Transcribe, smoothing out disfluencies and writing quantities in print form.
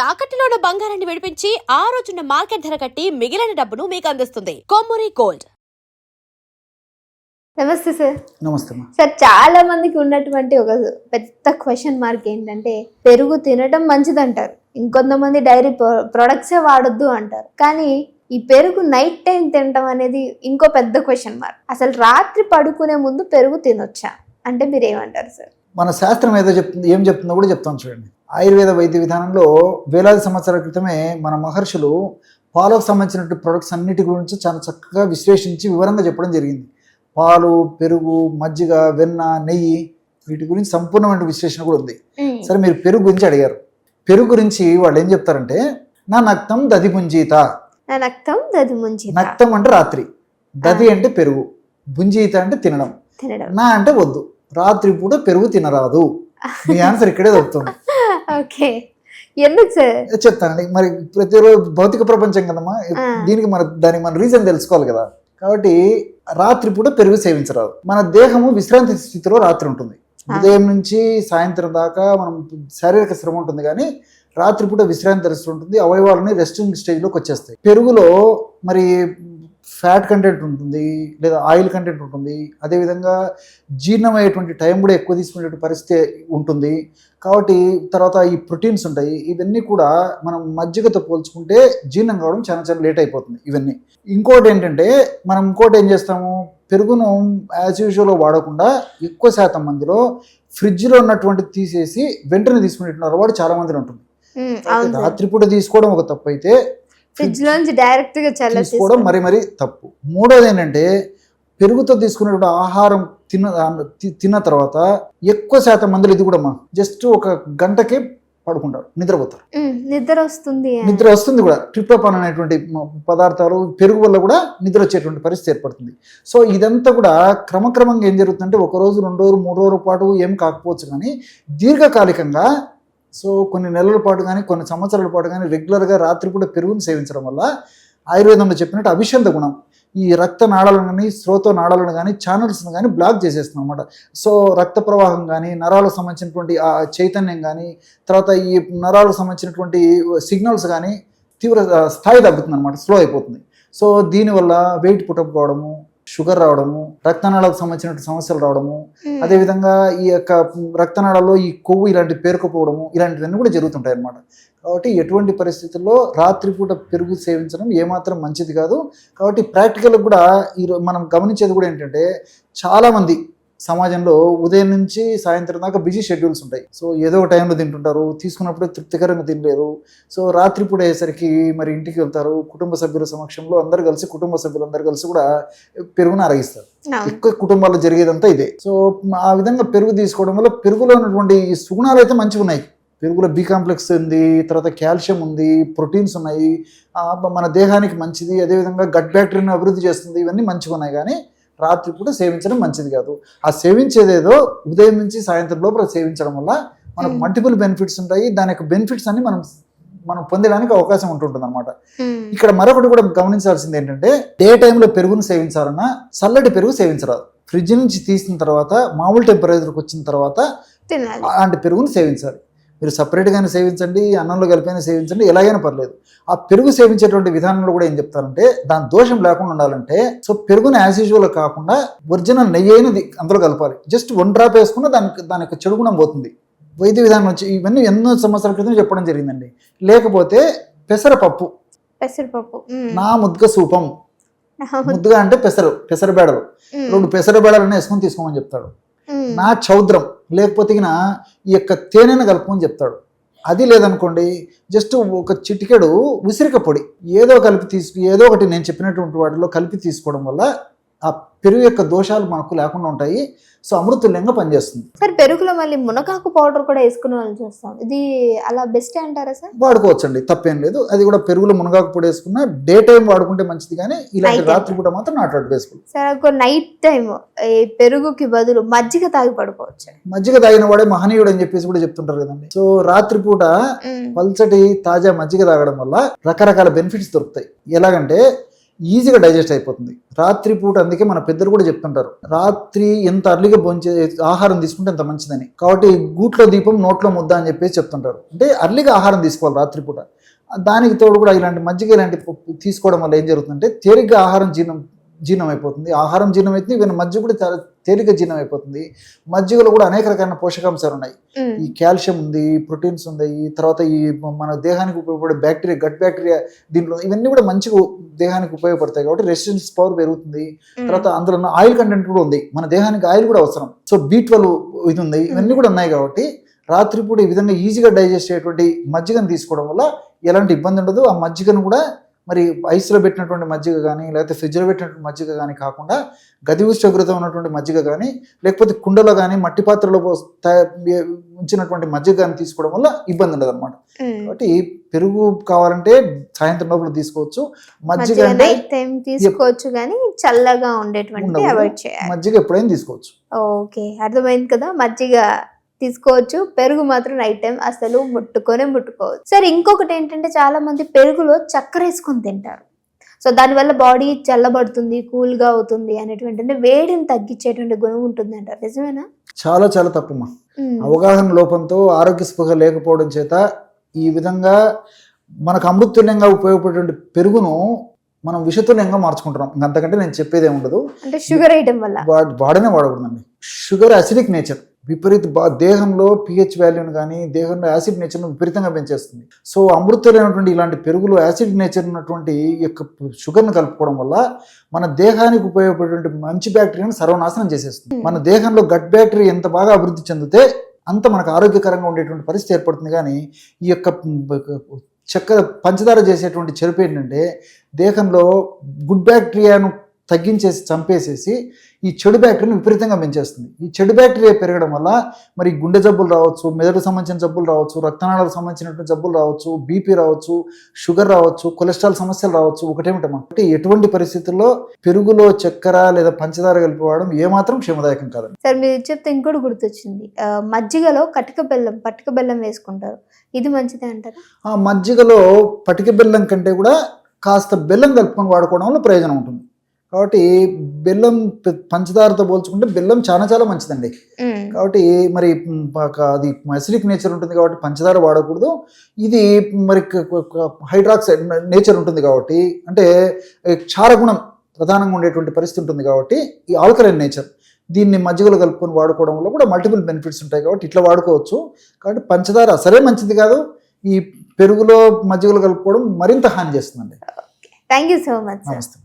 తాకట్టులో ఉన్న బంగారాన్ని విడిపించి ఆ రోజున్న మార్కెట్ ధర కట్టి మిగిలిన డబ్బును మీకు అందిస్తుంది కొమ్మూరి గోల్డ్. నమస్తే సార్. నమస్తే సార్, చాలా మందికి ఉన్నటువంటి ఒక పెద్ద క్వశ్చన్ మార్క్ ఏంటంటే పెరుగు తినడం మంచిది అంటారు, ఇంకొంతమంది డైరీ ప్రొడక్ట్సే వాడొద్దు అంటారు. కానీ ఈ పెరుగు నైట్ టైం తినడం అనేది ఇంకో పెద్ద క్వశ్చన్ మార్క్. అసలు రాత్రి పడుకునే ముందు పెరుగు తినొచ్చా అంటే మీరు ఏమంటారు సార్? మన శాస్త్రం ఏం చెప్తుందో కూడా చెప్తాను చూడండి. ఆయుర్వేద వైద్య విధానంలో వేలాది సంవత్సరాల క్రితమే మన మహర్షులు పాలకు సంబంధించినటువంటి ప్రొడక్ట్స్ అన్నిటి గురించి చాలా చక్కగా విశ్లేషించి వివరంగా చెప్పడం జరిగింది. పాలు, పెరుగు, మజ్జిగ, వెన్న, నెయ్యి వీటి గురించి సంపూర్ణమైన విశ్లేషణ కూడా ఉంది. సరే, మీరు పెరుగు గురించి అడిగారు. పెరుగు గురించి వాళ్ళు ఏం చెప్తారంటే నా నక్తం దది పుంజీత. నక్తం అంటే రాత్రి, దది అంటే పెరుగు, పుంజీత అంటే తినడం, నా అంటే వద్దు, రాత్రి పూట పెరుగు తినరాదు. మీ ఆన్సర్ ఇక్కడే దొరుకుతుంది. ఎందుకు సార్ చెప్తానండి. మరి ప్రతిరోజు భౌతిక ప్రపంచం కదమ్మా, దానికి మన రీజన్ తెలుసుకోవాలి కదా. కాబట్టి రాత్రిపూట పెరుగు సేవించరాదు. మన దేహము విశ్రాంతి స్థితిలో రాత్రి ఉంటుంది. ఉదయం నుంచి సాయంత్రం దాకా మనం శారీరక శ్రమ ఉంటుంది, కానీ రాత్రిపూట విశ్రాంతి పరిస్థితి ఉంటుంది. అవయవాలని రెస్టింగ్ స్టేజ్లోకి వచ్చేస్తాయి. పెరుగులో మరి ఫ్యాట్ కంటెంట్ ఉంటుంది, లేదా ఆయిల్ కంటెంట్ ఉంటుంది. అదేవిధంగా జీర్ణమయ్యేటువంటి టైం కూడా ఎక్కువ తీసుకునే పరిస్థితి ఉంటుంది. కాబట్టి తర్వాత ఈ ప్రోటీన్స్ ఉంటాయి. ఇవన్నీ కూడా మనం మజ్జిగతో పోల్చుకుంటే జీర్ణం కావడం చాలా చాలా లేట్ అయిపోతుంది. ఇవన్నీ ఇంకోటి ఏంటంటే మనం ఏం చేస్తాము, పెరుగును యాజ్ యూజువల్గా వాడకుండా ఎక్కువ శాతం మందిలో ఫ్రిడ్జ్లో ఉన్నటువంటి తీసేసి వెంటనే తీసుకునేటువంటి అలవాటు చాలా మందిలో ఉంటుంది. రాత్రిపూట తీసుకోవడం ఒక తప్పు అయితే ఫ్రిడ్జ్ లోంచి డైరెక్ట్ గా తీసుకోవడం మరి తప్పు. మూడోది ఏంటంటే పెరుగుతో తీసుకునేటువంటి ఆహారం తిన్న తర్వాత ఎక్కువ శాతం మందులు ఇది కూడా జస్ట్ ఒక గంటకే పడుకుంటారు, నిద్రపోతారు. నిద్ర వస్తుంది కూడా. ట్రిప్టోఫాన్ అనేటువంటి పదార్థాలు పెరుగు వల్ల కూడా నిద్ర వచ్చేటువంటి పరిస్థితి ఏర్పడుతుంది. సో ఇదంతా కూడా క్రమక్రమంగా ఏం జరుగుతుందంటే ఒక రోజు, 2 రోజులు, 3 రోజుల పాటు ఏం కాకపోవచ్చు, కానీ దీర్ఘకాలికంగా కొన్ని నెలల పాటు కానీ కొన్ని సంవత్సరాల పాటు కానీ రెగ్యులర్గా రాత్రిపూట పెరుగును సేవించడం వల్ల ఆయుర్వేదంలో చెప్పినట్టు అభిషంధ గుణం ఈ రక్త నాళాలను కానీ శ్రోత నాళాలను కానీ ఛానల్స్ను కానీ బ్లాక్ చేసేస్తుంది అనమాట. సో రక్త ప్రవాహం కానీ నరాలకు సంబంధించినటువంటి ఆ చైతన్యం కానీ తర్వాత ఈ నరాలకు సంబంధించినటువంటి సిగ్నల్స్ కానీ తీవ్ర స్థాయి తగ్గుతుంది అనమాట, స్లో అయిపోతుంది. సో దీనివల్ల వెయిట్ పుటప్ కావడము, షుగర్ రావడము, రక్తనాళాలకు సంబంధించిన సమస్యలు రావడము, అదేవిధంగా ఈ యొక్క రక్తనాళాల్లో ఈ కొవ్వు ఇలాంటి పేరుకుపోవడము, ఇలాంటివన్నీ కూడా జరుగుతుంటాయి అన్నమాట. కాబట్టి ఎటువంటి పరిస్థితుల్లో రాత్రిపూట పెరుగు సేవించడం ఏమాత్రం మంచిది కాదు. కాబట్టి ప్రాక్టికల్గా కూడా మనం గమనించేది కూడా ఏంటంటే చాలామంది సమాజంలో ఉదయం నుంచి సాయంత్రం దాకా బిజీ షెడ్యూల్స్ ఉంటాయి. సో ఏదో ఒక టైంలో తింటుంటారు, తీసుకున్నప్పుడే తృప్తికరంగా తినలేరు. సో రాత్రిపూట అయ్యేసరికి మరి ఇంటికి వెళ్తారు, కుటుంబ సభ్యుల సమక్షంలో కుటుంబ సభ్యులందరూ కలిసి కూడా పెరుగును అరగిస్తారు. ఎక్కువ కుటుంబాల్లో జరిగేదంతా ఇదే. సో ఆ విధంగా పెరుగు తీసుకోవడం వల్ల పెరుగులో ఉన్నటువంటి ఈ సుగుణాలు అయితే మంచిగా ఉన్నాయి. పెరుగులో బి కాంప్లెక్స్ ఉంది, తర్వాత కాల్షియం ఉంది, ప్రోటీన్స్ ఉన్నాయి, మన దేహానికి మంచిది. అదేవిధంగా గట్ బ్యాక్టీరియాను అభివృద్ధి చేస్తుంది. ఇవన్నీ మంచిగా ఉన్నాయి, కానీ రాత్రిపూట సేవించడం మంచిది కాదు. ఆ సేవించేదేదో ఉదయం నుంచి సాయంత్రం లోపల సేవించడం వల్ల మనకు మల్టిపుల్ బెనిఫిట్స్ ఉంటాయి. దాని యొక్క బెనిఫిట్స్ అన్ని మనం పొందడానికి అవకాశం ఉంటుంటుంది అనమాట. ఇక్కడ మరొకటి కూడా గమనించాల్సింది ఏంటంటే డే టైంలో పెరుగును సేవించాలన్నా చల్లటి పెరుగు సేవించరాదు. ఫ్రిడ్జ్ నుంచి తీసిన తర్వాత మామూలు టెంపరేచర్కి వచ్చిన తర్వాత అలాంటి పెరుగును సేవించాలి. మీరు సపరేట్గానే సేవించండి, అన్నంలో కలిపైనా సేవించండి, ఎలాగైనా పర్లేదు. ఆ పెరుగు సేవించేటువంటి విధానంలో కూడా ఏం చెప్తారంటే దాని దోషం లేకుండా ఉండాలంటే సో పెరుగుని యాజ్ యూజువల్ కాకుండా ఒరిజినల్ నెయ్యి అయినది అందులో కలపాలి. జస్ట్ 1 డ్రాప్ వేసుకున్న దాని యొక్క చెడు గుణం పోతుంది. వైద్య విధానం వచ్చి ఇవన్నీ ఎన్నో సంవత్సరాల క్రితం చెప్పడం జరిగిందండి. లేకపోతే పెసరపప్పు, నా ముద్గ సూపం, ముద్దుగా అంటే పెసరబేడలు 2 పెసరబేడలను వేసుకొని తీసుకోమని చెప్తాడు. నా చౌద్రం లేకపోతే ఈ యొక్క తేనెను కలుపుకొని చెప్తాడు. అది లేదనుకోండి జస్ట్ ఒక చిటికెడు ఉసిరిక పొడి ఏదో ఒకటి నేను చెప్పినటువంటి వాటిలో కలిపి తీసుకోవడం వల్ల ఆ పెరుగు యొక్క దోషాలు మనకు లేకుండా ఉంటాయి. సో అమృతుల్యంగా పనిచేస్తుంది. సార్, పెరుగులో మళ్ళీ మునగాకు పౌడర్ కూడా వేసుకునే వాళ్ళు చూస్తాం, ఇది అలా బెస్ట్ అంటారా సార్? వాడుకోవచ్చండి, తప్పేం లేదు. అది కూడా పెరుగులో మునగాకు పొడి వేసుకున్నా డే టైం వాడుకుంటే మంచిది, కానీ ఇలాంటి రాత్రి పూట మాత్రం నాటు వేసుకోవాలి. సార్, నైట్ టైం పెరుగుకి బదులు మజ్జిగ తాగి పడుకోవచ్చు. మజ్జిగ తాగిన వాడే మహనీయుడు అని చెప్పేసి కూడా చెప్తుంటారు కదండి. సో రాత్రిపూట పల్చటి తాజా మజ్జిగ తాగడం వల్ల రకరకాల బెనిఫిట్స్ దొరుకుతాయి. ఎలాగంటే ఈజీగా డైజెస్ట్ అయిపోతుంది రాత్రిపూట. అందుకే మన పెద్దలు కూడా చెప్తుంటారు రాత్రి ఎంత అర్లీగా భోంచే ఆహారం తీసుకుంటే ఎంత మంచిదని. కాబట్టి గూట్లో దీపం నోట్లో ముద్ద అని చెప్పేసి చెప్తుంటారు. అంటే అర్లీగా ఆహారం తీసుకోవాలి రాత్రిపూట. దానికి తోడు కూడా ఇలాంటి మజ్జిగ ఇలాంటి తీసుకోవడం వల్ల ఏం జరుగుతుందంటే తేలిగ్గా ఆహారం జీర్ణం అయిపోతుంది. ఆహారం జీర్ణం అవుతుంది, ఈవెన్ మజ్జిగ కూడా చాలా తేలిగ్గా జీర్ణం అయిపోతుంది. మజ్జిగలో కూడా అనేక రకాల పోషకాంశాలు ఉన్నాయి. ఈ కాల్షియం ఉంది, ప్రోటీన్స్ ఉన్నాయి, తర్వాత ఈ మన దేహానికి ఉపయోగపడే బ్యాక్టీరియా, గట్ బ్యాక్టీరియా దీంట్లో ఇవన్నీ కూడా మంచిగా దేహానికి ఉపయోగపడతాయి. కాబట్టి రెసిస్టెన్స్ పవర్ పెరుగుతుంది. తర్వాత అందులో ఆయిల్ కంటెంట్ కూడా ఉంది, మన దేహానికి ఆయిల్ కూడా అవసరం. సో B12 ఇది ఉంది, ఇవన్నీ కూడా ఉన్నాయి. కాబట్టి రాత్రిపూట ఈ విధంగా ఈజీగా డైజెస్ట్ అయ్యేటువంటి మజ్జిగను తీసుకోవడం వల్ల ఎలాంటి ఇబ్బంది ఉండదు. ఆ మజ్జిగను కూడా మరి ఐస్లో పెట్టినటువంటి మజ్జిగ కానీ, లేకపోతే ఫ్రిడ్జ్లో పెట్టినటువంటి మజ్జిగ కానీ కాకుండా గది ఉష్ణోగ్రత ఉన్నటువంటి మజ్జిగ కానీ, లేకపోతే కుండలో కానీ మట్టి పాత్రలో ఉంచినటువంటి మజ్జిగ కానీ తీసుకోవడం వల్ల ఇబ్బంది ఉండదు అనమాట. కాబట్టి పెరుగు కావాలంటే సాయంత్రం లోపల తీసుకోవచ్చు. మజ్జిగ అంటే నైట్ టైం తీసుకోవచ్చు, కానీ చల్లగా ఉండేటువంటి అవాయిడ్ చేయాలి. మజ్జిగ ఎప్పుడైనా తీసుకోవచ్చు. ఓకే, అర్థమైంది కదా. మజ్జిగ తీసుకోవచ్చు, పెరుగు మాత్రం నైట్ టైం అసలు ముట్టుకోవచ్చు. సరే, ఇంకొకటి ఏంటంటే చాలా మంది పెరుగులో చక్కెర వేసుకొని తింటారు. సో దానివల్ల బాడీ చల్లబడుతుంది, కూల్గా అవుతుంది అనేటువంటి, అంటే వేడిని తగ్గించేటువంటి గుణం ఉంటుంది అంటారు. నిజమేనా? చాలా చాలా తప్పుమా. అవగాహన లోపంతో, ఆరోగ్య స్పృహ లేకపోవడం చేత ఈ విధంగా మనకు అమృతుల్యంగా ఉపయోగపడేటువంటి పెరుగును మనం విషతుల్యంగా మార్చుకుంటున్నాం. అంతకంటే నేను చెప్పేదే ఉండదు. అంటే షుగర్ ఐటమ్ వల్ల వాడనే వాడకూడదండి. షుగర్ అసిడిక్ నేచర్, విపరీత దేహంలో pH వాల్యూని కానీ, దేహంలో యాసిడ్ నేచర్ను విపరీతంగా పెంచేస్తుంది. సో అమృతమైనటువంటి ఇలాంటి పెరుగులో యాసిడ్ నేచర్ ఉన్నటువంటి యొక్క షుగర్ను కలుపుకోవడం వల్ల మన దేహానికి ఉపయోగపడేటువంటి మంచి బ్యాక్టీరియాను సర్వనాశనం చేసేస్తుంది. మన దేహంలో గట్ బ్యాక్టీరియా ఎంత బాగా అభివృద్ధి చెందితే అంత మనకు ఆరోగ్యకరంగా ఉండేటువంటి పరిస్థితి ఏర్పడుతుంది. కానీ ఈ యొక్క చక్కెర, పంచదార చేసేటువంటి చెరుపు ఏంటంటే దేహంలో గుడ్ బ్యాక్టీరియాను తగ్గించేసి చంపేసేసి ఈ చెడు బ్యాక్టీరియాను విపరీతంగా పెంచేస్తుంది. ఈ చెడు బ్యాక్టీరియా పెరగడం వల్ల మరి గుండె జబ్బులు రావచ్చు, మెదడుకు సంబంధించిన జబ్బులు రావచ్చు, రక్తనాళాలకు సంబంధించినటువంటి జబ్బులు రావచ్చు, బీపీ రావచ్చు, షుగర్ రావచ్చు, కొలెస్ట్రాల్ సమస్యలు రావచ్చు. ఒకటేమిటమ్మా అంటే ఎటువంటి పరిస్థితుల్లో పెరుగులో చక్కెర లేదా పంచదార కలిపి వాడడం ఏమాత్రం క్షేమదాయకం కాదండి. సార్, మీరు చెప్తే ఇంకోటి గుర్తొచ్చింది. మజ్జిగలో పటిక బెల్లం వేసుకుంటారు, ఇది మంచిదే అంటారా? ఆ మజ్జిగలో పటిక బెల్లం కంటే కూడా కాస్త బెల్లం కలుపుకొని వాడుకోవడం వల్ల ప్రయోజనం ఉంటుంది. కాబట్టి బెల్లం పంచదారతో పోల్చుకుంటే బెల్లం చాలా చాలా మంచిదండి. కాబట్టి మరి అది అసిడిక్ నేచర్ ఉంటుంది కాబట్టి పంచదార వాడకూడదు. ఇది మరి హైడ్రాక్సైడ్ నేచర్ ఉంటుంది కాబట్టి, అంటే క్షారగుణం ప్రధానంగా ఉండేటువంటి పరిస్థితి ఉంటుంది కాబట్టి ఈ ఆల్కలైన్ నేచర్, దీన్ని మజ్జిగలో కలుపుకొని వాడుకోవడం వల్ల కూడా మల్టిపుల్ బెనిఫిట్స్ ఉంటాయి. కాబట్టి ఇట్లా వాడుకోవచ్చు. కాబట్టి పంచదార అసలే మంచిది కాదు, ఈ పెరుగులో మజ్జిగలో కలుపుకోవడం మరింత హాని చేస్తుందండి. Thank you so much. నమస్తే.